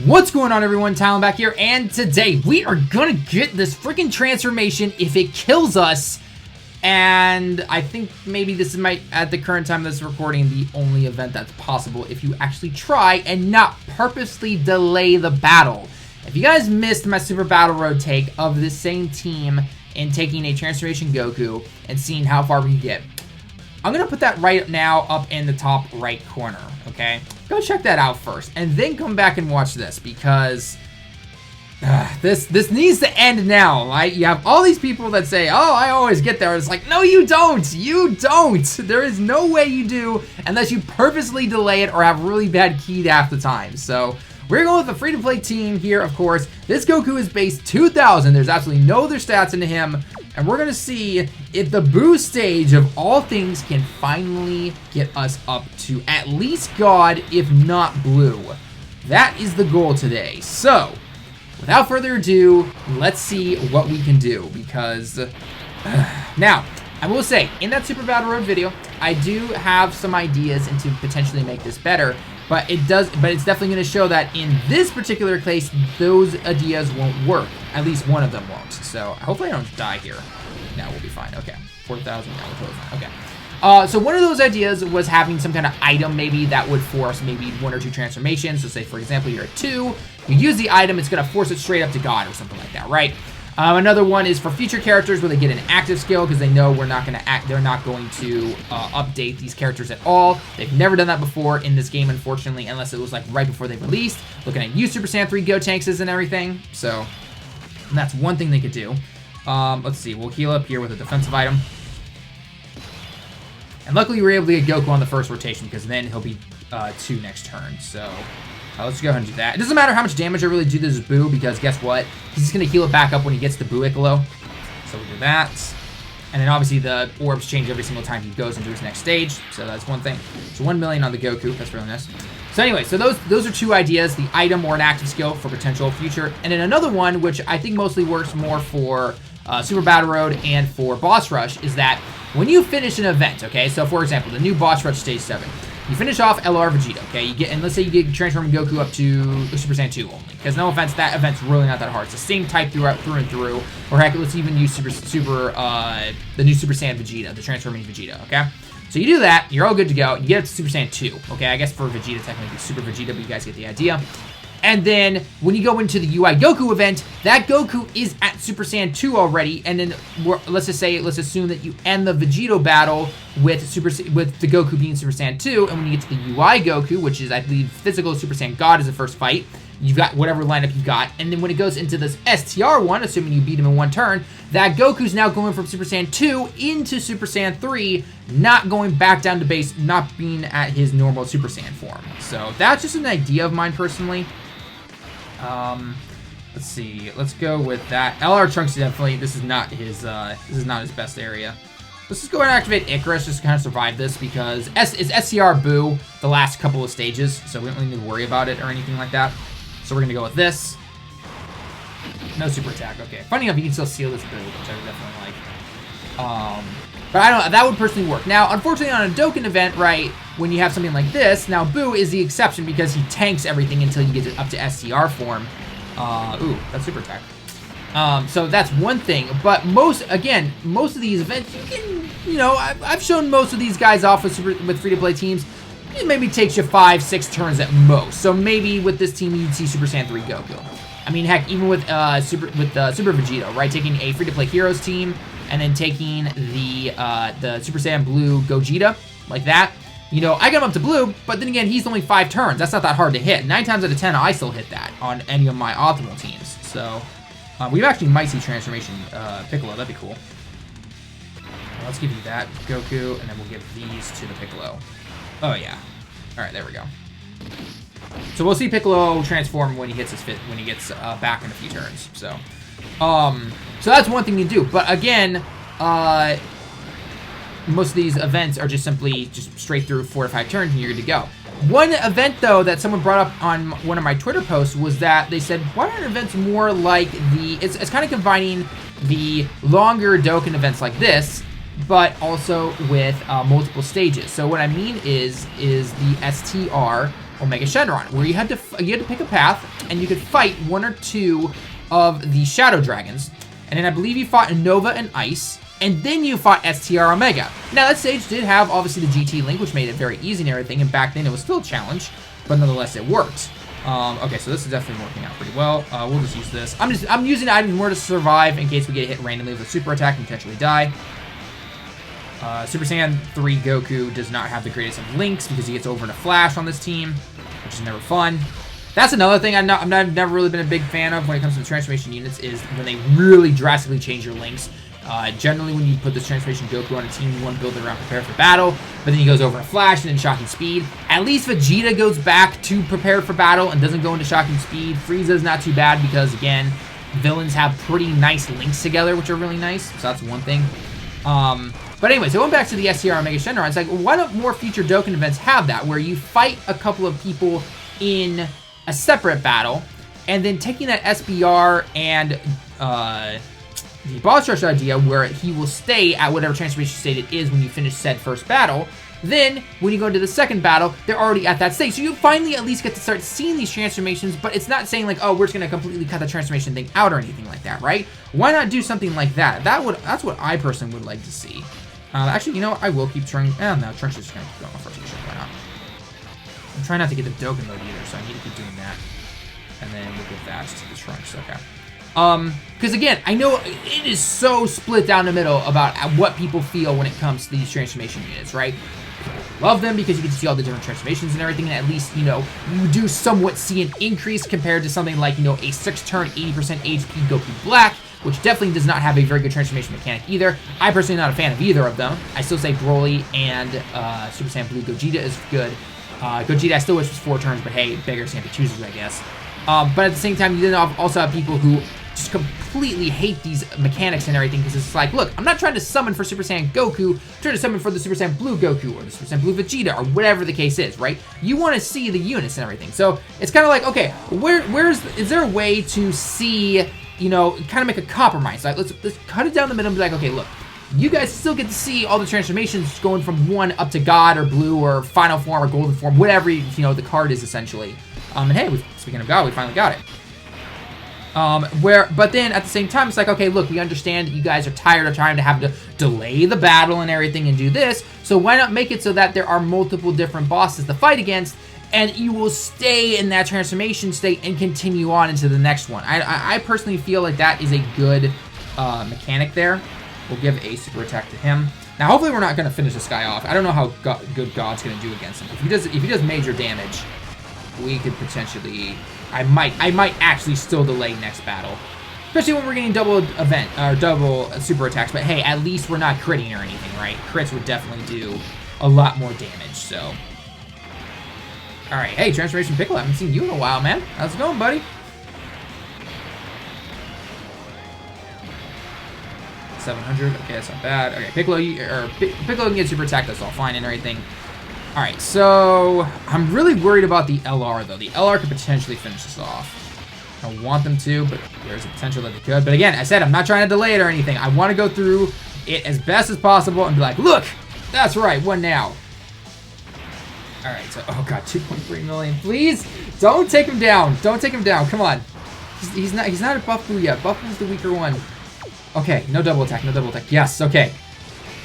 What's going on, everyone? Talon back here, and today we are gonna get this freaking transformation if it kills us. And I think maybe this is at the current time of this recording, the only event that's possible if you actually try and not purposely delay the battle. If you guys missed my Super Battle Road take of this same team and taking a transformation Goku and seeing how far we can get, I'm gonna put that right now up in the top right corner, okay? Go check that out first, and then come back and watch this, because this needs to end now. Like, you have all these people that say, oh, I always get there. It's like, no, you don't. You don't. There is no way you do unless you purposely delay it or have really bad keyed half the time. So we're going with the free-to-play team here, of course. This Goku is base 2000. There's absolutely no other stats into him. And we're going to see if the Boo stage of all things can finally get us up to at least God, if not Blue. That is the goal today. So, without further ado, let's see what we can do. Because, now, I will say, in that Super Battle Road video, I do have some ideas into potentially make this better. But it's definitely going to show that in this particular case, those ideas won't work. At least one of them won't. So hopefully I don't die here. No, we'll be fine. Okay, 4,000. Yeah, we're totally fine. Okay. So one of those ideas was having some kind of item maybe that would force maybe 1 or 2 transformations. So say, for example, you're at 2. You use the item, it's going to force it straight up to God or something like that, right? Another one is for future characters where they get an active skill because they know they're not going to update these characters at all. They've never done that before in this game, unfortunately, unless it was like right before they released. Looking at you, Super Saiyan 3 Gotenks and everything. So that's one thing they could do. Let's see. We'll heal up here with a defensive item. And luckily we were able to get Goku on the first rotation because then he'll be 2 next turn. So let's go ahead and do that. It doesn't matter how much damage I really do this Boo, because guess what? He's just going to heal it back up when he gets to Boo Piccolo. So we'll do that. And then obviously the orbs change every single time he goes into his next stage. So that's one thing. So 1 million on the Goku. That's really nice. So anyway, so those are 2 ideas. The item or an active skill for potential future. And then another one, which I think mostly works more for Super Battle Road and for Boss Rush, is that when you finish an event, okay? So for example, the new Boss Rush Stage 7. You finish off LR Vegeta, okay? And let's say you get transforming Goku up to Super Saiyan 2 only. Because no offense, that event's really not that hard. It's the same type through and through. Or heck, let's even use the new Super Saiyan Vegeta, the transforming Vegeta, okay? So you do that, you're all good to go. You get up to Super Saiyan 2, okay? I guess for Vegeta, technically it's Super Vegeta, but you guys get the idea. And then when you go into the UI Goku event, that Goku is at Super Saiyan 2 already. And then let's assume that you end the Vegito battle with the Goku being Super Saiyan 2. And when you get to the UI Goku, which is, I believe, physical Super Saiyan God is the first fight, you've got whatever lineup you've got. And then when it goes into this STR one, assuming you beat him in 1 turn, that Goku's now going from Super Saiyan 2 into Super Saiyan 3, not going back down to base, not being at his normal Super Saiyan form. So that's just an idea of mine personally. Let's see. Let's go with that. LR Trunks definitely. This is not his best area. Let's just go ahead and activate Icarus just to kind of survive this, because it's SCR Boo the last couple of stages, so we don't really need to worry about it or anything like that. So we're gonna go with this. No super attack. Okay. Funny enough, you can still seal this Boo, which I would definitely like. But I don't. That would personally work. Now, unfortunately, on a Dokkan event, right, when you have something like this, now Boo is the exception because he tanks everything until you get it up to SCR form. Ooh, that's super attack. So that's one thing. But most of these events, you can, I've shown most of these guys off with free-to-play teams. It maybe takes you 5-6 turns at most. So maybe with this team, you'd see Super Saiyan 3 Goku. I mean, heck, even with Super Vegito, right, taking a free-to-play Heroes team and then taking the Super Saiyan Blue Gogeta, like that. I got him up to Blue, but then again, he's only 5 turns. That's not that hard to hit. 9 times out of 10, I still hit that on any of my optimal teams. So, we actually might see Transformation Piccolo. That'd be cool. Let's give you that, Goku, and then we'll give these to the Piccolo. Oh, yeah. All right, there we go. So we'll see Piccolo transform when he gets back in a few turns. So that's one thing you do. But again, most of these events are just simply straight through 4 to 5 turns and you're good to go. One event, though, that someone brought up on one of my Twitter posts was that they said, why aren't events more like it's kind of combining the longer Dokkan events like this, but also with multiple stages. So what I mean is the STR Omega Shenron, where you had to pick a path, and you could fight 1 or 2 of the Shadow Dragons. And then I believe you fought Nova and Ice, and then you fought STR Omega. Now, that stage did have, obviously, the GT Link, which made it very easy and everything, and back then it was still a challenge, but nonetheless, it worked. Okay, so this is definitely working out pretty well. We'll just use this. I'm using items more to survive in case we get hit randomly with a super attack and potentially die. Super Saiyan 3 Goku does not have the greatest of links because he gets over in a flash on this team, which is never fun. That's another thing I've never really been a big fan of when it comes to the transformation units is when they really drastically change your links. Generally, when you put this transformation Goku on a team, you want to build it around prepare for battle, but then he goes over in a flash and then shocking speed. At least Vegeta goes back to prepare for battle and doesn't go into shocking speed. Frieza's not too bad because, again, villains have pretty nice links together, which are really nice, so that's one thing. But anyway, so going back to the STR Omega Shenron, it's like, why don't more future Dokkan events have that, where you fight a couple of people in a separate battle, and then taking that SBR and the boss rush idea, where he will stay at whatever transformation state it is when you finish said first battle. Then, when you go into the second battle, they're already at that state. So you finally at least get to start seeing these transformations, but it's not saying like, oh, we're just going to completely cut the transformation thing out or anything like that, right? Why not do something like that? That's what I personally would like to see. Actually, you know what? I will keep trying. Oh, no, Trunks is just going to keep going off rotation. Why not? I'm trying not to get the Dokkan mode either, so I need to keep doing that. And then we'll give that to the Trunks. Okay. Because again, I know it is so split down the middle about what people feel when it comes to these transformation units, right? People love them because you get to see all the different transformations and everything, and at least, you know, you do somewhat see an increase compared to something like, you know, a 6-turn, 80% HP Goku Black, which definitely does not have a very good transformation mechanic either. I personally am not a fan of either of them. I still say Broly and Super Saiyan Blue Gogeta is good. Gogeta I still wish was 4 turns, but hey, beggars can't be choosers, I guess. But at the same time, you then also have people who just completely hate these mechanics and everything because it's like, look, I'm not trying to summon for Super Saiyan Goku, I'm trying to summon for the Super Saiyan Blue Goku or the Super Saiyan Blue Vegeta or whatever the case is, right? You want to see the units and everything. So it's kind of like, okay, is there a way to see, you know, kind of make a compromise? Like, let's cut it down the middle and be like, okay, look, you guys still get to see all the transformations going from 1 up to God or Blue or Final Form or Golden Form, whatever, you know, the card is essentially. And hey, speaking of God, we finally got it. But then at the same time, it's like, okay, look, we understand that you guys are tired of trying to have to delay the battle and everything and do this, so why not make it so that there are multiple different bosses to fight against, and you will stay in that transformation state and continue on into the next one. I personally feel like that is a good mechanic there. We'll give a super attack to him. Now, hopefully we're not going to finish this guy off. I don't know how good God's going to do against him. If he does major damage, we could potentially... I might actually still delay next battle. Especially when we're getting double super attacks. But hey, at least we're not critting or anything, right? Crits would definitely do a lot more damage, so... Alright, hey, Transformation Piccolo, I haven't seen you in a while, man. How's it going, buddy? 700, okay, that's not bad. Okay, Piccolo can get super attack, that's all fine and everything. Alright, so I'm really worried about the LR, though. The LR could potentially finish this off. I don't want them to, but there's a potential that they could. But again, I said I'm not trying to delay it or anything. I want to go through it as best as possible and be like, look, that's right, one now. Alright, so, oh god, 2.3 million. Please, don't take him down. Don't take him down. Come on. He's not a Buff Blue yet. Buff Blue's the weaker one. Okay, no double attack, no double attack. Yes, okay.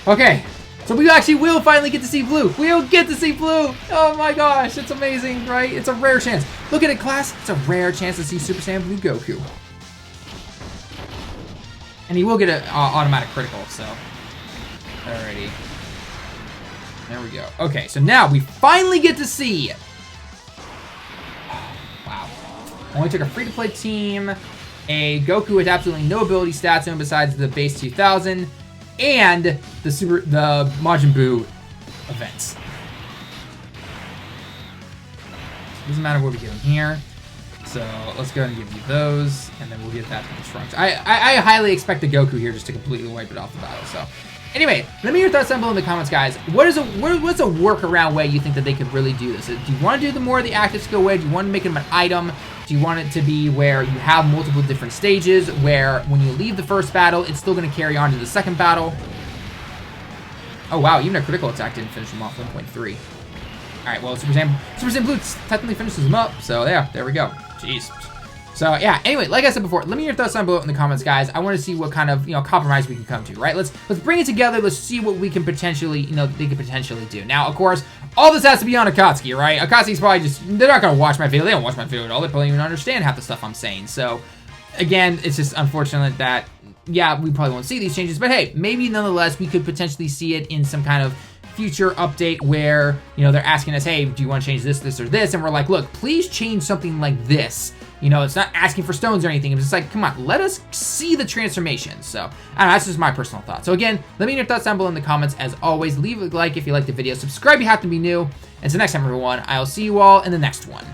Okay. So we actually will finally get to see Blue. We'll get to see Blue. Oh my gosh, it's amazing, right? It's a rare chance. Look at it, class. It's a rare chance to see Super Saiyan Blue Goku. And he will get an automatic critical, so. Alrighty. There we go. Okay, so now we finally get to see. Wow. Only took a free-to-play team, a Goku with absolutely no ability stats to him besides the base 2000, and the Majin Buu events. Doesn't matter what we give him here. So let's go ahead and give you those, and then we'll get that to the Trunks. I highly expect the Goku here just to completely wipe it off the battle. So anyway, let me hear your thoughts down below in the comments, guys. What's a workaround way you think that they could really do this? Do you want to do more of the active skill way? Do you want to make them an item? Do you want it to be where you have multiple different stages, where when you leave the first battle, it's still going to carry on to the second battle? Oh, wow, even a critical attack didn't finish him off, 1.3. All right, well, Super Saiyan Blue technically finishes him up, so yeah, there we go. Jeez. So yeah, anyway, like I said before, let me know your thoughts down below in the comments, guys. I want to see what kind of, compromise we can come to, right? Let's bring it together. Let's see what we can potentially, they could potentially do. Now, of course, all this has to be on Akatsuki, right? Akatsuki's probably they're not going to watch my video. They don't watch my video at all. They probably don't even understand half the stuff I'm saying. So again, it's just unfortunate that, yeah, we probably won't see these changes, but hey, maybe nonetheless, we could potentially see it in some kind of future update where, they're asking us, hey, do you want to change this, this, or this? And we're like, look, please change something like this. It's not asking for stones or anything. It's just like, come on, let us see the transformation. So, I don't know, that's just my personal thought. So again, let me know your thoughts down below in the comments. As always, leave a like if you like the video. Subscribe if you happen to be new. And until next time, everyone, I'll see you all in the next one.